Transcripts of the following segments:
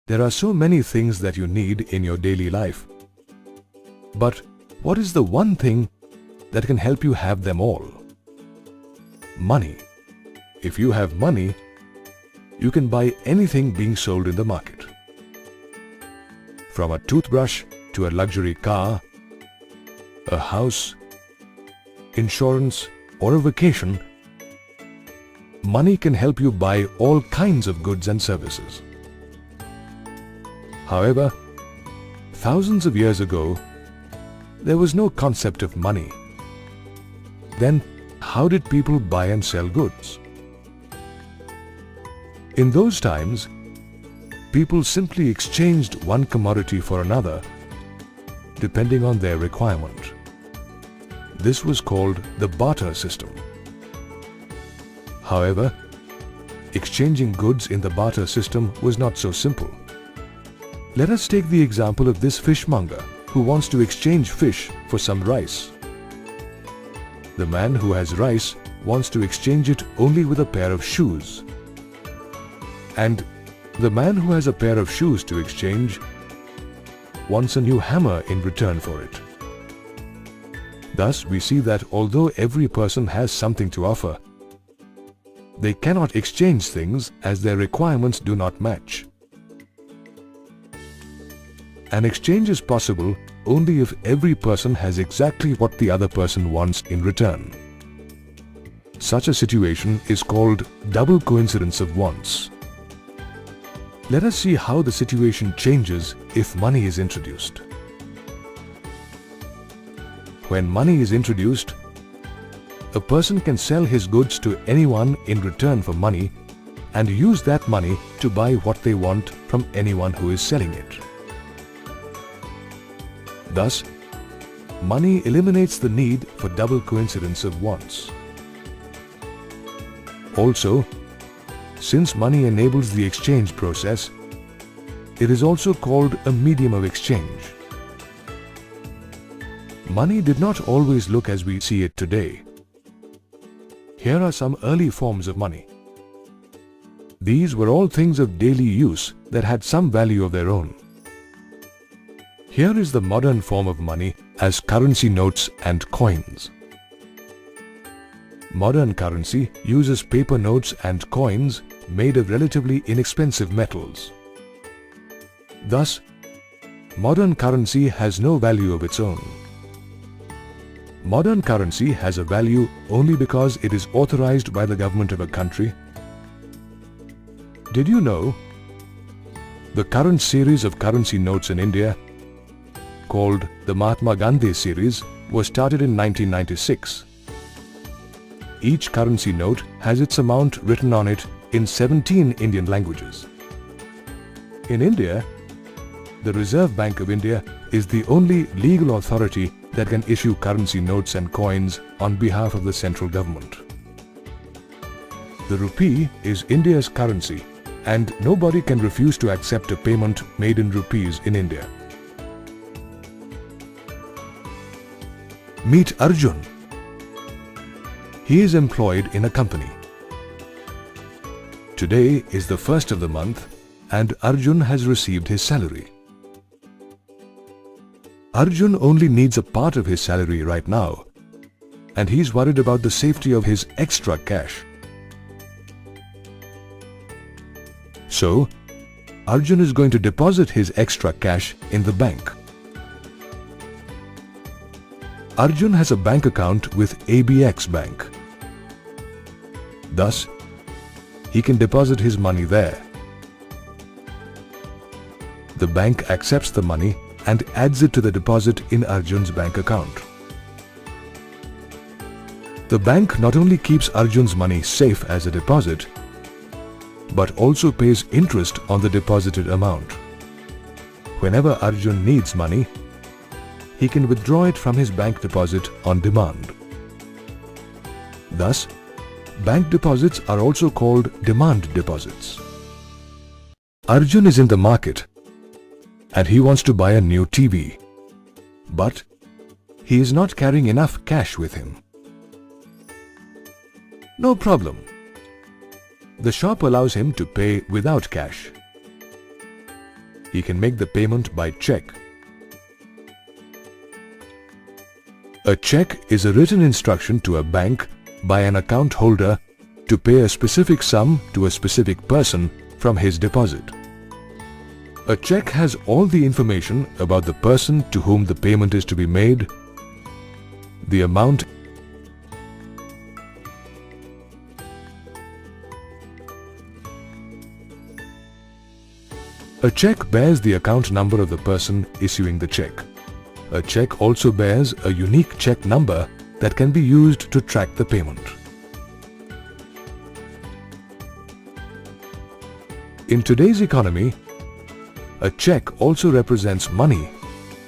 There are so many things that you need in your daily life. But what is the one thing that can help you have them all? Money. If you have money, you can buy anything being sold in the market. From a toothbrush to a luxury car, a house, insurance, or a vacation, money can help you buy all kinds of goods and services. However, thousands of years ago, there was no concept of money. Then, how did people buy and sell goods? In those times, people simply exchanged one commodity for another, depending on their requirement. This was called the barter system. However, exchanging goods in the barter system was not so simple. Let us take the example of this fishmonger who wants to exchange fish for some rice. The man who has rice wants to exchange it only with a pair of shoes. And the man who has a pair of shoes to exchange wants a new hammer in return for it. Thus, we see that although every person has something to offer, they cannot exchange things as their requirements do not match. An exchange is possible only if every person has exactly what the other person wants in return. Such a situation is called double coincidence of wants. Let us see how the situation changes if money is introduced. When money is introduced, a person can sell his goods to anyone in return for money and use that money to buy what they want from anyone who is selling it. Thus, money eliminates the need for double coincidence of wants. Also, since money enables the exchange process, it is also called a medium of exchange. Money did not always look as we see it today. Here are some early forms of money. These were all things of daily use that had some value of their own. Here is the modern form of money as currency notes and coins. Modern currency uses paper notes and coins made of relatively inexpensive metals. Thus, modern currency has no value of its own. Modern currency has a value only because it is authorized by the government of a country. Did you know the current series of currency notes in India, called the Mahatma Gandhi series, was started in 1996. Each currency note has its amount written on it in 17 Indian languages. In India, the Reserve Bank of India is the only legal authority that can issue currency notes and coins on behalf of the central government. The rupee is India's currency, and nobody can refuse to accept a payment made in rupees in India. Meet Arjun. He is employed in a company. Today is the first of the month and Arjun has received his salary. Arjun only needs a part of his salary right now, and he's worried about the safety of his extra cash. So, Arjun is going to deposit his extra cash in the bank. Arjun has a bank account with ABX Bank. Thus, he can deposit his money there. The bank accepts the money and adds it to the deposit in Arjun's bank account. The bank not only keeps Arjun's money safe as a deposit, but also pays interest on the deposited amount. Whenever Arjun needs money, he can withdraw it from his bank deposit on demand. Thus, bank deposits are also called demand deposits. Arjun is in the market and he wants to buy a new TV, but he is not carrying enough cash with him. No problem. The shop allows him to pay without cash. he can make the payment by check. A check is a written instruction to a bank by an account holder to pay a specific sum to a specific person from his deposit. A check has all the information about the person to whom the payment is to be made, the amount, a check bears the account number of the person issuing the check. A check also bears a unique check number that can be used to track the payment. In today's economy, a check also represents money,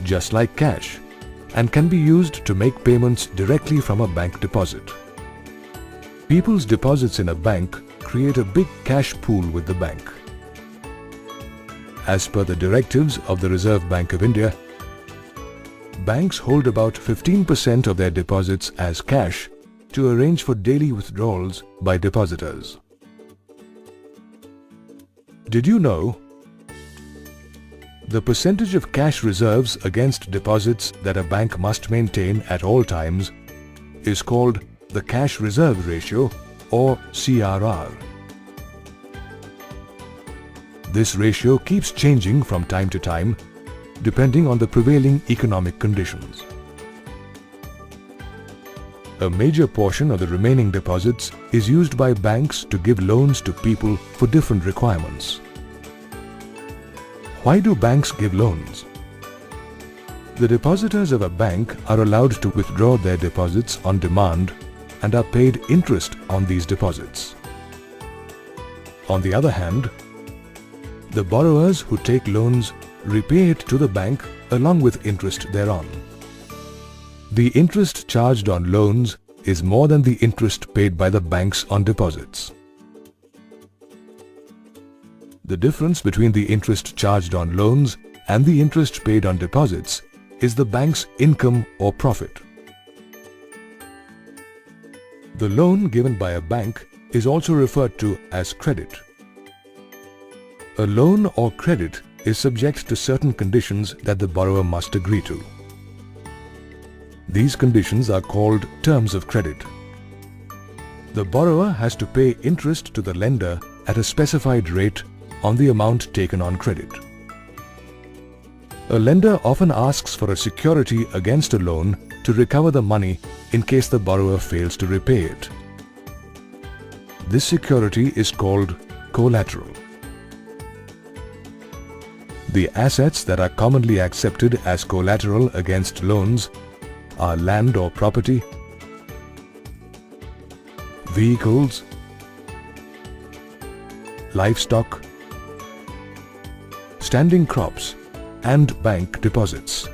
just like cash, and can be used to make payments directly from a bank deposit. People's deposits in a bank create a big cash pool with the bank. As per the directives of the Reserve Bank of India, banks hold about 15% of their deposits as cash to arrange for daily withdrawals by depositors. Did you know the percentage of cash reserves against deposits that a bank must maintain at all times is called the cash reserve ratio, or CRR. This ratio keeps changing from time to time depending on the prevailing economic conditions. A major portion of the remaining deposits is used by banks to give loans to people for different requirements. Why do banks give loans? The depositors of a bank are allowed to withdraw their deposits on demand and are paid interest on these deposits. On the other hand, the borrowers who take loans repay it to the bank along with interest thereon. The interest charged on loans is more than the interest paid by the banks on deposits. The difference between the interest charged on loans and the interest paid on deposits is the bank's income or profit. The loan given by a bank is also referred to as credit. A loan or credit is subject to certain conditions that the borrower must agree to. These conditions are called terms of credit. The borrower has to pay interest to the lender at a specified rate on the amount taken on credit. A lender often asks for a security against a loan to recover the money in case the borrower fails to repay it. This security is called collateral. The assets that are commonly accepted as collateral against loans are land or property, vehicles, livestock, standing crops, and bank deposits.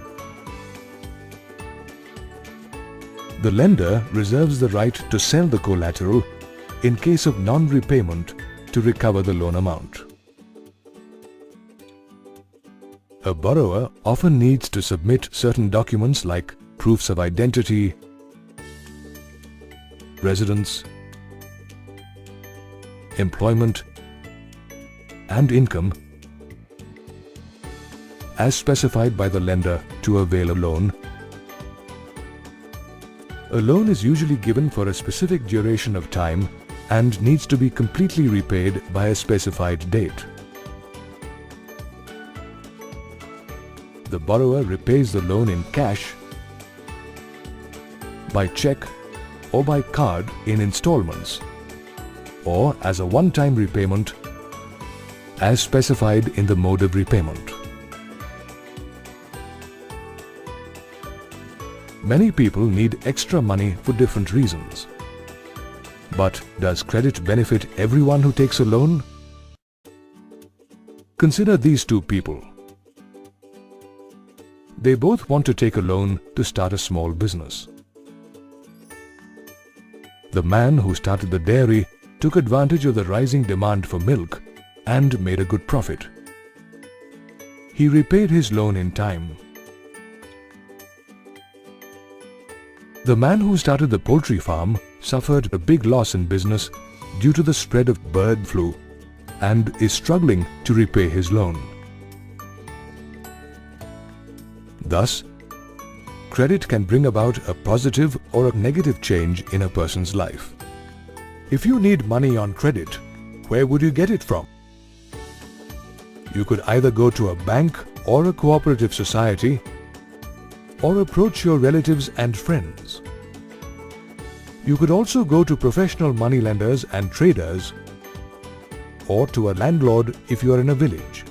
The lender reserves the right to sell the collateral in case of non-repayment to recover the loan amount. A borrower often needs to submit certain documents like proofs of identity, residence, employment, and income as specified by the lender to avail a loan. A loan is usually given for a specific duration of time and needs to be completely repaid by a specified date. The borrower repays the loan in cash, by check, or by card in installments, or as a one-time repayment as specified in the mode of repayment. Many people need extra money for different reasons. But does credit benefit everyone who takes a loan? Consider these two people. They both want to take a loan to start a small business. The man who started the dairy took advantage of the rising demand for milk and made a good profit. He repaid his loan in time. The man who started the poultry farm suffered a big loss in business due to the spread of bird flu and is struggling to repay his loan. Thus, credit can bring about a positive or a negative change in a person's life. If you need money on credit, where would you get it from? You could either go to a bank or a cooperative society, or approach your relatives and friends. You could also go to professional moneylenders and traders, or to a landlord if you are in a village.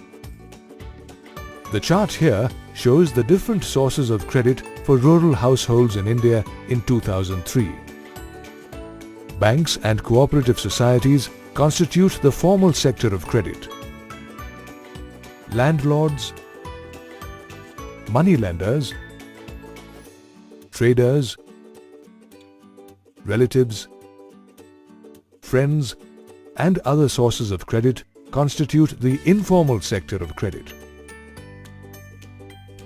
The chart here shows the different sources of credit for rural households in India in 2003. Banks and cooperative societies constitute the formal sector of credit. Landlords, moneylenders, traders, relatives, friends, and other sources of credit constitute the informal sector of credit.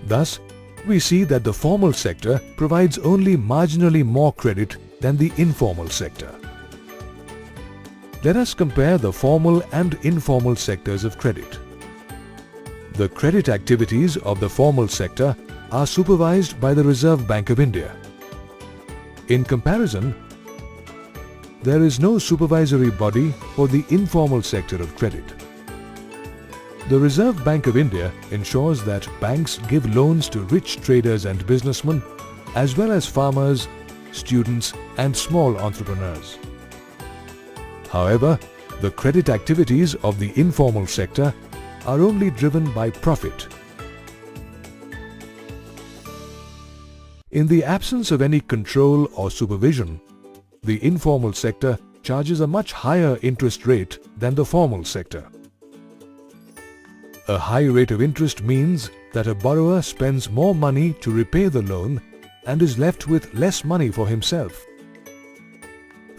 Thus, we see that the formal sector provides only marginally more credit than the informal sector. Let us compare the formal and informal sectors of credit. The credit activities of the formal sector are supervised by the Reserve Bank of India. In comparison, there is no supervisory body for the informal sector of credit. The Reserve Bank of India ensures that banks give loans to rich traders and businessmen, as well as farmers, students, and small entrepreneurs. However, the credit activities of the informal sector are only driven by profit. In the absence of any control or supervision, the informal sector charges a much higher interest rate than the formal sector. A high rate of interest means that a borrower spends more money to repay the loan and is left with less money for himself.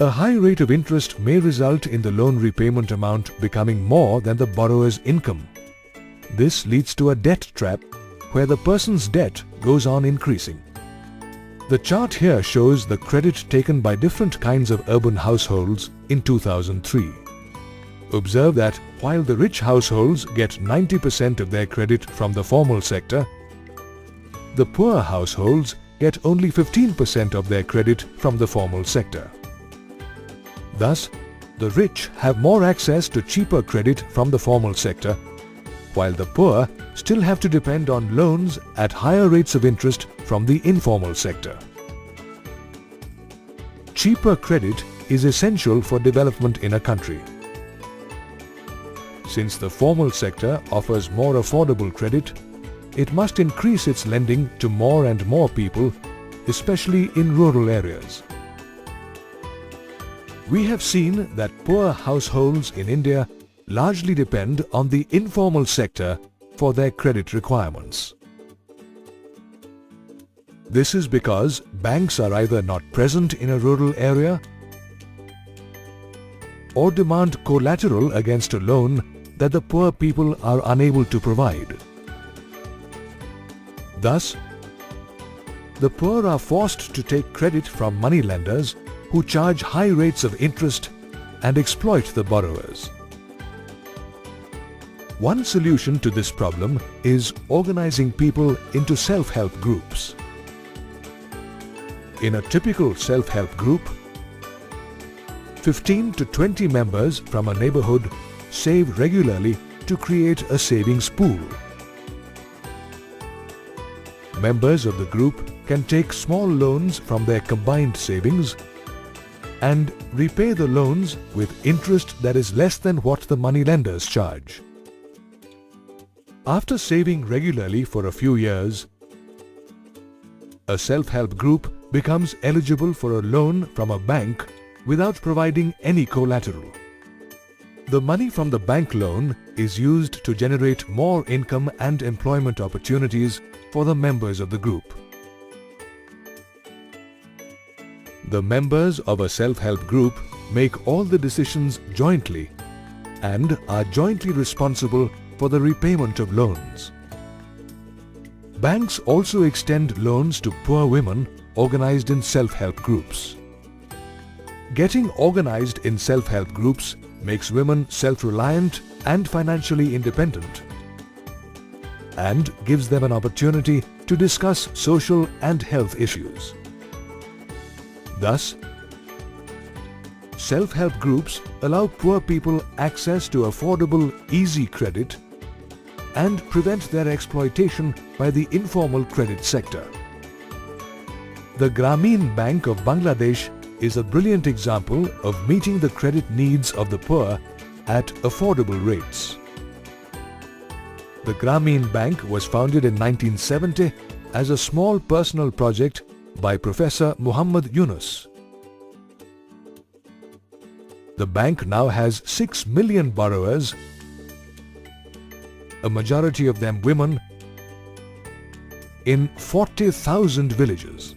A high rate of interest may result in the loan repayment amount becoming more than the borrower's income. This leads to a debt trap where the person's debt goes on increasing. The chart here shows the credit taken by different kinds of urban households in 2003. Observe that while the rich households get 90% of their credit from the formal sector, the poor households get only 15% of their credit from the formal sector. Thus, the rich have more access to cheaper credit from the formal sector, while the poor still have to depend on loans at higher rates of interest from the informal sector. Cheaper credit is essential for development in a country. Since the formal sector offers more affordable credit, it must increase its lending to more and more people, especially in rural areas. We have seen that poor households in India largely depend on the informal sector for their credit requirements. This is because banks are either not present in a rural area or demand collateral against a loan that the poor people are unable to provide. Thus, the poor are forced to take credit from moneylenders who charge high rates of interest and exploit the borrowers. One solution to this problem is organizing people into self-help groups. In a typical self-help group, 15 to 20 members from a neighborhood save regularly to create a savings pool. Members of the group can take small loans from their combined savings and repay the loans with interest that is less than what the moneylenders charge. After saving regularly for a few years, a self-help group becomes eligible for a loan from a bank without providing any collateral. The money from the bank loan is used to generate more income and employment opportunities for the members of the group. The members of a self-help group make all the decisions jointly and are jointly responsible for the repayment of loans. Banks also extend loans to poor women organized in self-help groups. Getting organized in self-help groups makes women self-reliant and financially independent and gives them an opportunity to discuss social and health issues. Thus, self-help groups allow poor people access to affordable, easy credit and prevent their exploitation by the informal credit sector. The Grameen Bank of Bangladesh is a brilliant example of meeting the credit needs of the poor at affordable rates. The Grameen Bank was founded in 1970 as a small personal project by Professor Muhammad Yunus. The bank now has 6 million borrowers, a majority of them women, in 40,000 villages.